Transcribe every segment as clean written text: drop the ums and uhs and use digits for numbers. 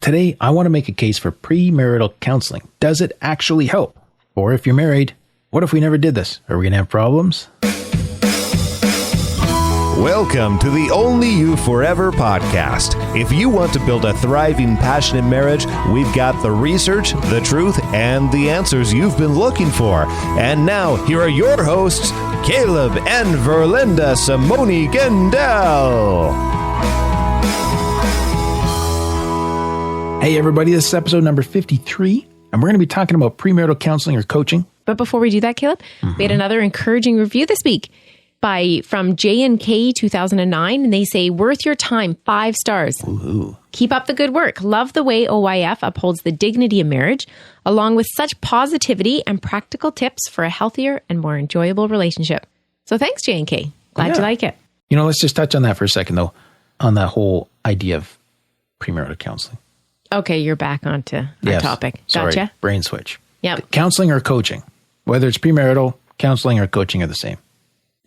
Today, I want to make a case for premarital counseling. Does it actually help? Or if you're married, what if we never did this? Are we going to have problems? Welcome to the Only You Forever podcast. If you want to build a thriving, passionate marriage, we've got the research, the truth, and the answers you've been looking for. And now, here are your hosts, Caleb and Verlynda Simone Gendel. Hey everybody, this is episode number 53, and we're going to be talking about premarital counseling or coaching. But before we do that, Caleb, we had another encouraging review this week from J&K 2009, and they say, worth your time, 5 stars. Ooh. Keep up the good work. Love the way OYF upholds the dignity of marriage, along with such positivity and practical tips for a healthier and more enjoyable relationship. So thanks, J&K. Glad you like it. You know, let's just touch on that for a second, though, on that whole idea of premarital counseling. Okay, you're back onto our topic. Gotcha. Sorry, brain switch. Yeah. Counseling or coaching, whether it's premarital, counseling or coaching are the same.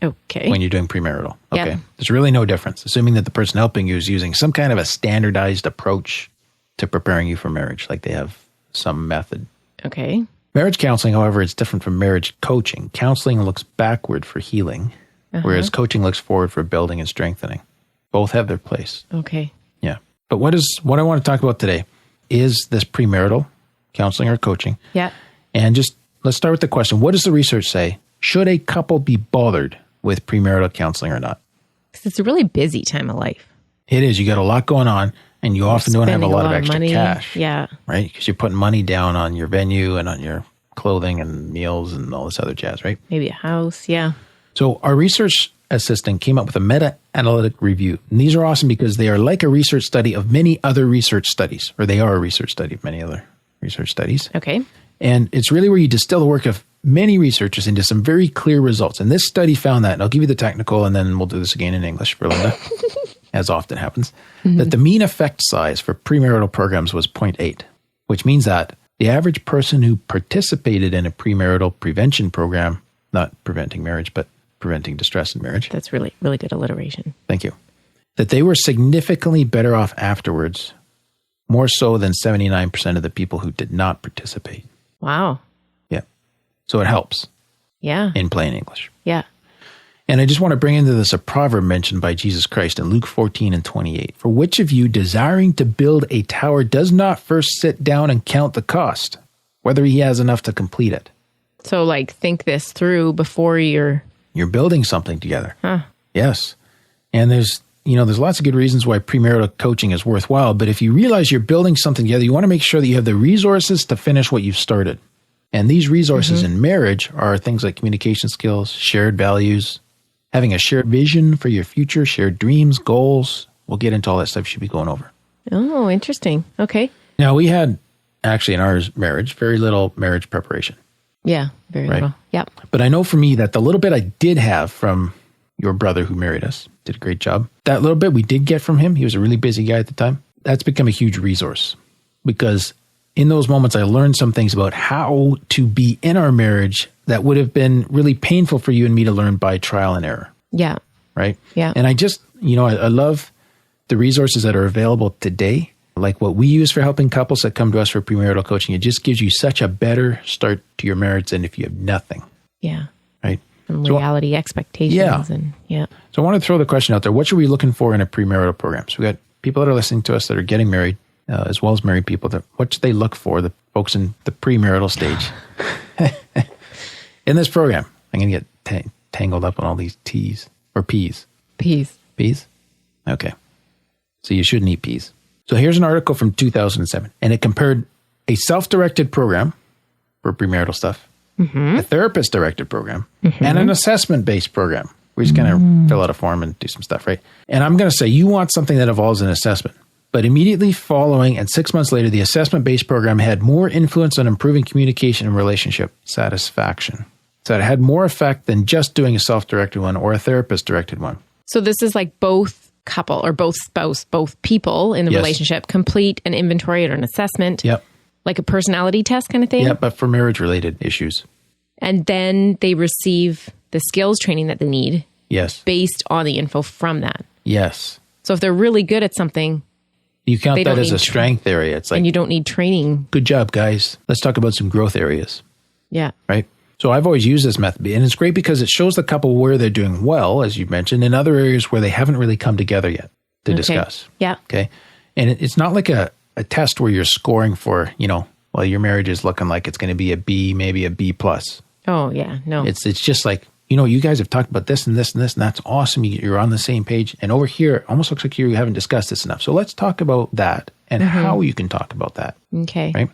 Okay. When you're doing premarital. Okay. Yep. There's really no difference, assuming that the person helping you is using some kind of a standardized approach to preparing you for marriage, like they have some method. Okay. Marriage counseling, however, is different from marriage coaching. Counseling looks backward for healing, whereas coaching looks forward for building and strengthening. Both have their place. Okay. Yeah. But what I want to talk about today is this premarital counseling or coaching. Yeah. And just let's start with the question. What does the research say? Should a couple be bothered with premarital counseling or not? Because it's a really busy time of life. It is. You got a lot going on, and you often don't have a lot of extra money. cash. Yeah. Right? Because you're putting money down on your venue and on your clothing and meals and all this other jazz, right? Maybe a house. Yeah. So our research assistant came up with a meta-analytic review. And these are awesome because they are like a research study of many other research studies, or they are a research study of many other research studies. Okay. And it's really where you distill the work of many researchers into some very clear results. And this study found that, and I'll give you the technical, and then we'll do this again in English, Verlynda, as often happens, that the mean effect size for premarital programs was 0.8, which means that the average person who participated in a premarital prevention program, not preventing marriage, but preventing distress in marriage. That's really, really good alliteration. Thank you. That they were significantly better off afterwards, more so than 79% of the people who did not participate. Wow. Yeah. So it helps. Yeah. In plain English. Yeah. And I just want to bring into this a proverb mentioned by Jesus Christ in Luke 14:28. For which of you desiring to build a tower does not first sit down and count the cost, whether he has enough to complete it? So like think this through before you're building something together. Huh. Yes. And there's lots of good reasons why premarital coaching is worthwhile. But if you realize you're building something together, you want to make sure that you have the resources to finish what you've started. And these resources in marriage are things like communication skills, shared values, having a shared vision for your future, shared dreams, goals. We'll get into all that stuff you should be going over. Oh, interesting. Okay. Now, we had actually in our marriage, very little marriage preparation. Yeah, very little. Yep. But I know for me that the little bit I did have from your brother who married us, did a great job. That little bit we did get from him, he was a really busy guy at the time. That's become a huge resource because in those moments I learned some things about how to be in our marriage that would have been really painful for you and me to learn by trial and error. Yeah. Right? Yeah. And I just, I love the resources that are available today. Like what we use for helping couples that come to us for premarital coaching, it just gives you such a better start to your marriage than if you have nothing. Yeah. Right? And reality expectations. Yeah. So I want to throw the question out there. What should we be looking for in a premarital program? So we got people that are listening to us that are getting married, as well as married people. What should they look for, the folks in the premarital stage? In this program, I'm going to get tangled up on all these T's or P's. Peas. Peas? Okay. So you shouldn't eat peas. So here's an article from 2007, and it compared a self-directed program for premarital stuff, a therapist-directed program, and an assessment-based program. We're just going to fill out a form and do some stuff, right? And I'm going to say you want something that involves an assessment. But immediately following and 6 months later, the assessment-based program had more influence on improving communication and relationship satisfaction. So it had more effect than just doing a self-directed one or a therapist-directed one. So this is like both couple or both spouse, both people in the relationship complete an inventory or an assessment. Yep. Like a personality test kind of thing? Yeah, but for marriage-related issues. And then they receive the skills training that they need. Yes. Based on the info from that. Yes. So if they're really good at something, You count that as a strength area. It's like, and you don't need training. Good job, guys. Let's talk about some growth areas. Yeah. Right. So I've always used this method, and it's great because it shows the couple where they're doing well, as you mentioned, in other areas where they haven't really come together yet to discuss. Yeah. Okay. And it's not like a test where you're scoring for, well, your marriage is looking like it's going to be a B, maybe a B plus. Oh yeah. No. It's just like, you guys have talked about this and this and this, and that's awesome. You're on the same page. And over here, it almost looks like you haven't discussed this enough. So let's talk about that and how you can talk about that. Okay. Right.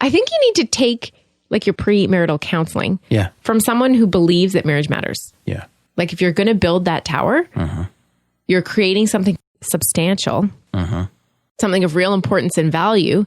I think you need to take like your premarital counseling from someone who believes that marriage matters. Yeah. Like if you're going to build that tower, you're creating something substantial, something of real importance and value.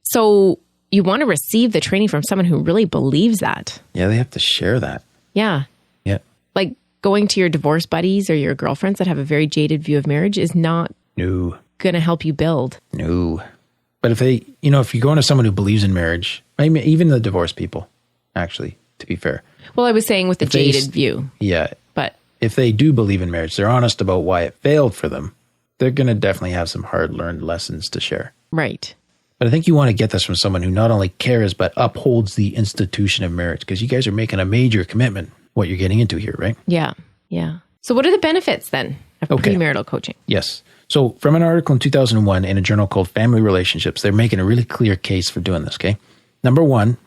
So you want to receive the training from someone who really believes that. Yeah, they have to share that. Yeah. Yeah. Like going to your divorce buddies or your girlfriends that have a very jaded view of marriage is not going to help you build. No. But if they, if you're going to someone who believes in marriage, even the divorced people, actually, to be fair. Well, I was saying with the jaded view. Yeah. But if they do believe in marriage, they're honest about why it failed for them, they're going to definitely have some hard-learned lessons to share. Right. But I think you want to get this from someone who not only cares, but upholds the institution of marriage, because you guys are making a major commitment, what you're getting into here, right? Yeah. Yeah. So what are the benefits then of premarital coaching? Yes. So from an article in 2001 in a journal called Family Relationships, they're making a really clear case for doing this, okay? Number one,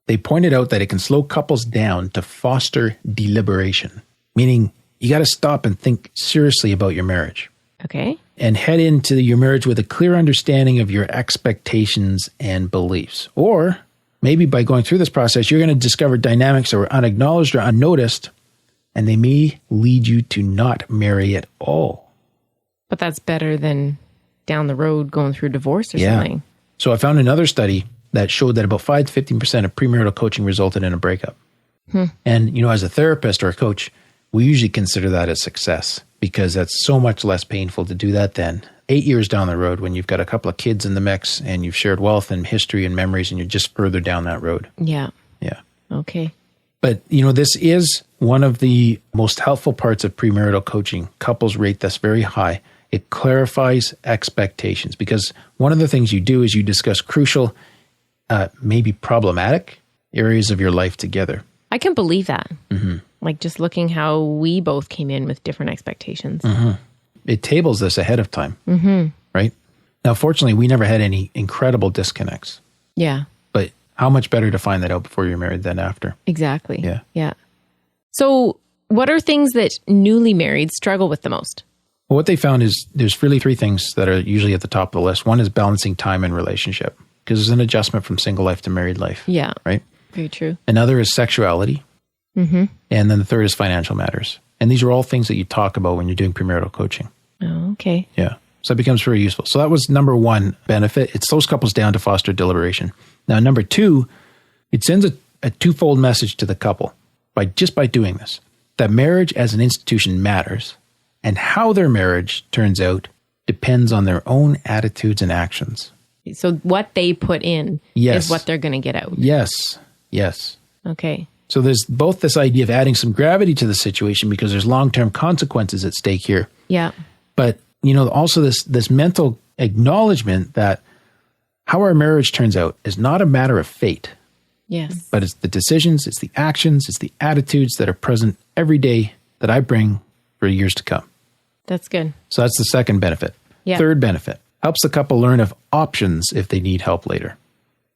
they pointed out that it can slow couples down to foster deliberation, meaning you got to stop and think seriously about your marriage. Okay. And head into your marriage with a clear understanding of your expectations and beliefs. Or maybe by going through this process, you're going to discover dynamics that were unacknowledged or unnoticed, and they may lead you to not marry at all. But that's better than down the road going through divorce or something. So I found another study that showed that about 5 to 15% of premarital coaching resulted in a breakup. And, as a therapist or a coach, we usually consider that a success because that's so much less painful to do that than 8 years down the road when you've got a couple of kids in the mix and you've shared wealth and history and memories and you're just further down that road. Yeah. Yeah. Okay. But, this is one of the most helpful parts of premarital coaching. Couples rate this very high. It clarifies expectations because one of the things you do is you discuss crucial, maybe problematic areas of your life together. I can believe that. Like just looking how we both came in with different expectations. It tables this ahead of time, right? Now, fortunately, we never had any incredible disconnects. Yeah. But how much better to find that out before you're married than after? Exactly. Yeah. Yeah. So what are things that newly married struggle with the most? Well, what they found is there's really three things that are usually at the top of the list. One is balancing time and relationship because there's an adjustment from single life to married life. Yeah. Right? Very true. Another is sexuality. And then the third is financial matters. And these are all things that you talk about when you're doing premarital coaching. Oh, okay. Yeah. So it becomes very useful. So that was number one benefit. It slows couples down to foster deliberation. Now, number two, it sends a twofold message to the couple by doing this, that marriage as an institution matters and how their marriage turns out depends on their own attitudes and actions. So what they put in is what they're going to get out. Yes. Yes. Okay. So there's both this idea of adding some gravity to the situation because there's long-term consequences at stake here. Yeah. But, also this mental acknowledgement that how our marriage turns out is not a matter of fate. Yes. But it's the decisions, it's the actions, it's the attitudes that are present every day that I bring for years to come. That's good. So that's the second benefit. Yeah. Third benefit, helps the couple learn of options if they need help later.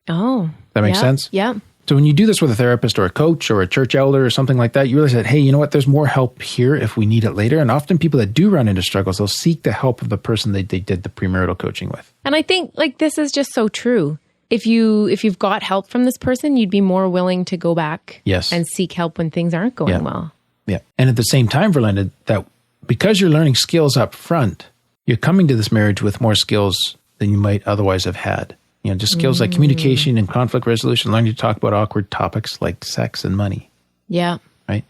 Oh. That makes sense? Yeah. So when you do this with a therapist or a coach or a church elder or something like that, you realize that, hey, you know what? There's more help here if we need it later. And often people that do run into struggles, they'll seek the help of the person they did the premarital coaching with. And I think this is just so true. If you've got help from this person, you'd be more willing to go back and seek help when things aren't going well. Yeah. And at the same time, Verlynda, that because you're learning skills up front, you're coming to this marriage with more skills than you might otherwise have had. Just skills like communication and conflict resolution, learning to talk about awkward topics like sex and money. Yeah. Right.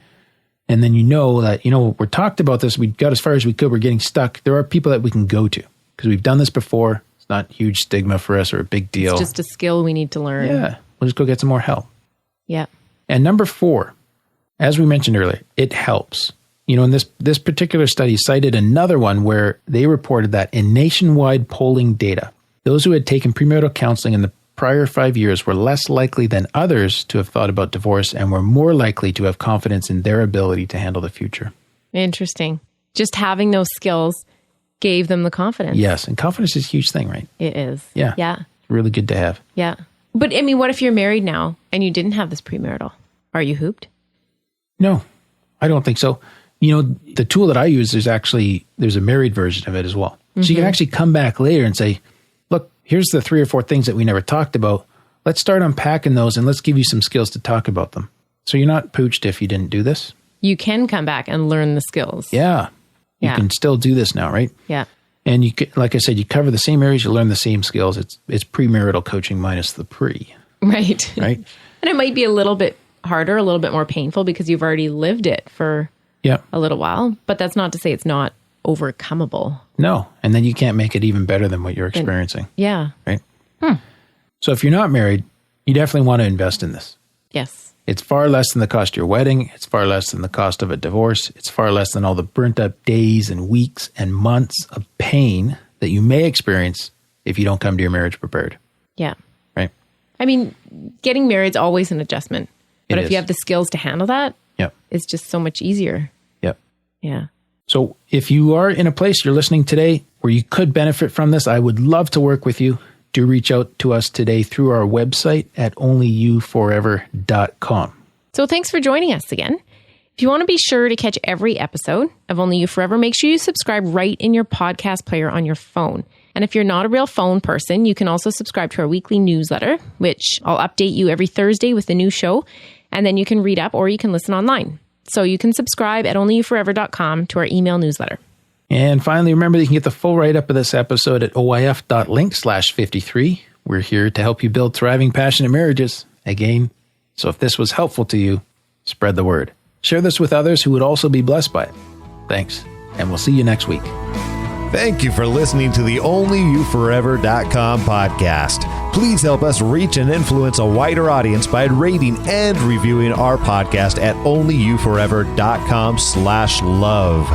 And then that, we're talked about this. We got as far as we could. We're getting stuck. There are people that we can go to because we've done this before. It's not huge stigma for us or a big deal. It's just a skill we need to learn. Yeah. We'll just go get some more help. Yeah. And number 4, as we mentioned earlier, it helps. In this particular study cited another one where they reported that in nationwide polling data, those who had taken premarital counseling in the prior 5 years were less likely than others to have thought about divorce and were more likely to have confidence in their ability to handle the future. Interesting. Just having those skills gave them the confidence. Yes. And confidence is a huge thing, right? It is. Yeah. Yeah. It's really good to have. Yeah. But I mean, what if you're married now and you didn't have this premarital? Are you hooped? No, I don't think so. The tool that I use there's a married version of it as well. Mm-hmm. So you can actually come back later and say, look, here's the 3 or 4 things that we never talked about. Let's start unpacking those and let's give you some skills to talk about them. So you're not pooched if you didn't do this. You can come back and learn the skills. Yeah. You can still do this now, right? Yeah. And you can, like I said, you cover the same areas, you learn the same skills. It's premarital coaching minus the pre. Right. Right. And it might be a little bit harder, a little bit more painful because you've already lived it for a little while. But that's not to say it's not overcomable. No. And then you can't make it even better than what you're experiencing. Yeah. Right. So if you're not married, you definitely want to invest in this. Yes. It's far less than the cost of your wedding. It's far less than the cost of a divorce. It's far less than all the burnt up days and weeks and months of pain that you may experience if you don't come to your marriage prepared. Yeah. Right. I mean, getting married is always an adjustment. But if you have the skills to handle that, it's just so much easier. Yep. Yeah. So if you are in a place you're listening today where you could benefit from this, I would love to work with you. Do reach out to us today through our website at onlyyouforever.com. So thanks for joining us again. If you want to be sure to catch every episode of Only You Forever, make sure you subscribe right in your podcast player on your phone. And if you're not a real phone person, you can also subscribe to our weekly newsletter, which I'll update you every Thursday with a new show. And then you can read up or you can listen online. So you can subscribe at onlyyouforever.com to our email newsletter. And finally, remember that you can get the full write-up of this episode at oyf.link/53. We're here to help you build thriving, passionate marriages. Again, so if this was helpful to you, spread the word. Share this with others who would also be blessed by it. Thanks, and we'll see you next week. Thank you for listening to the onlyyouforever.com podcast. Please help us reach and influence a wider audience by rating and reviewing our podcast at onlyyouforever.com/love.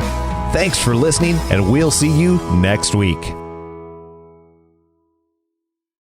Thanks for listening, and we'll see you next week.